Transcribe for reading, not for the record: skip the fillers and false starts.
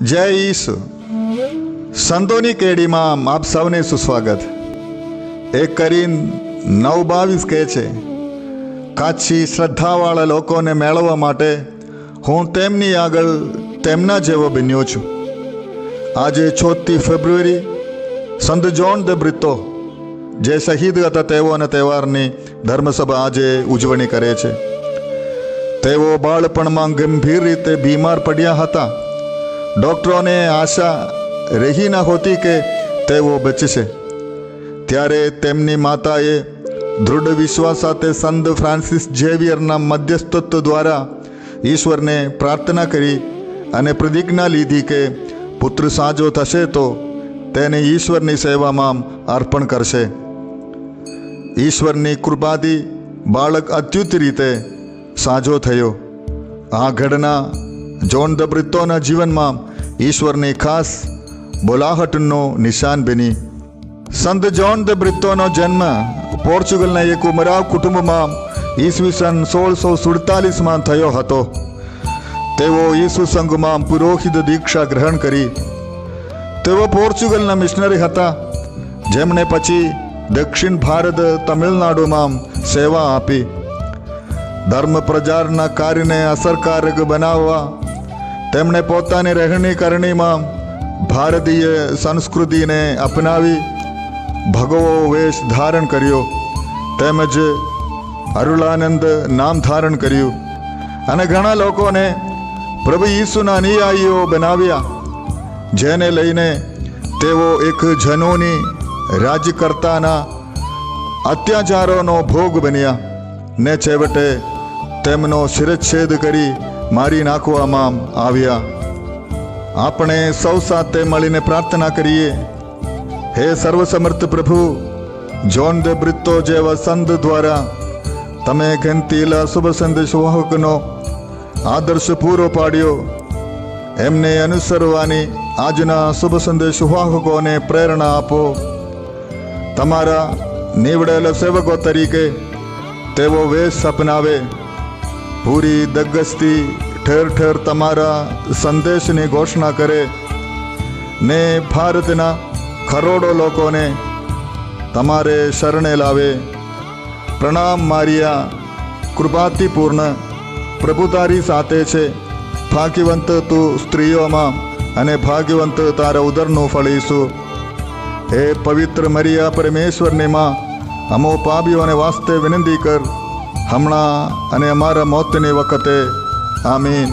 જય ઈસુ સંતોની કેડીમાં આપ સૌને સુસ્વાગત। 1 કરીન 9:22 કહે છે, કાચી શ્રદ્ધાવાળા લોકોને મેળવવા માટે હું તેમની આગળ તેમના જેવો બન્યો છું। આજે 4 ફેબ્રુઆરી સંત જોન દ બ્રિતો જે શહીદ હતા તેઓના તહેવારની ધર્મસભા આજે ઉજવણી કરે છે। તેઓ બાળપણમાં ગંભીર રીતે બીમાર પડ્યા હતા। ડૉક્ટરોને આશા રહી ન હોતી કે તેઓ બચશે। ત્યારે તેમની માતાએ દૃઢ વિશ્વાસ સાથે સંત ફ્રાન્સિસ ઝેવિયરના મધ્યસ્થત્વ દ્વારા ઈશ્વરને પ્રાર્થના કરી અને પ્રતિજ્ઞા લીધી કે પુત્ર સાજો થશે તો તેને ઈશ્વરની સેવામાં અર્પણ કરશે। ઈશ્વરની કૃપાથી બાળક અત્યુત રીતે સાજો થયો। આ ઘટના જોન દ બ્રિતોના જીવનમાં ઈશ્વરની ખાસ બોલાહટનો નિશાન બની। સંત જોન દ બ્રિતોનો જન્મ પોર્ચુગલના એક ઉમરાવ કુટુંબમાં ઈસવીસન 1647માં થયો હતો। તેઓ ઈસુ સંઘમાં પુરોહિત દીક્ષા ગ્રહણ કરી। તેઓ પોર્ચુગલના મિશનરી હતા, જેમણે પછી દક્ષિણ ભારત તમિલનાડુમાં સેવા આપી। ધર્મ પ્રચારના કાર્યને અસરકારક બનાવવા તેમણે પોતાની રહેણી કરણીમાં ભારતીય સંસ્કૃતિને અપનાવી ભગવો વેશ ધારણ કર્યો, તેમજ અરુળાનંદ નામ ધારણ કર્યું અને ઘણા લોકોને પ્રભુ ઈસુના અનુયાયીઓ બનાવ્યા, જેને લઈને તેઓ એક જનોની રાજ્યકર્તાના અત્યાચારોનો ભોગ બન્યા ને છેવટે તેમનો શિરચ્છેદ કરી મારી નાખવામાં આવ્યા। આપણે સૌ સાથે મળીને પ્રાર્થના કરીએ। હે સર્વસમર્થ પ્રભુ, જોન દ બ્રિતો જેવા સંત દ્વારા તમે ગંતીલા શુભ સંદેશવાહકનો આદર્શ પૂરો પાડ્યો। એમને અનુસરવાની આજના શુભ સંદેશવાહકોને પ્રેરણા આપો। તમારા નીવડેલા સેવકો તરીકે તેઓ વેશ અપનાવે, પૂરી દગસ્તી ઠેર ઠેર તમારા સંદેશની ઘોષણા કરે ને ભારતના કરોડો લોકોને તમારે શરણે લાવે। પ્રણામ મારિયા, કૃપાથી પૂર્ણ, પ્રભુ તારી સાથે છે। ભાગ્યવંત તું સ્ત્રીઓમાં અને ભાગ્યવંત તારા ઉદરનું ફળ ઈસુ। હે પવિત્ર મરિયા, પરમેશ્વરની માં, અમો પાપીઓને વાસ્તે વિનંતી કર, હમણાં અને અમારા મોતની વખતે। આમીન।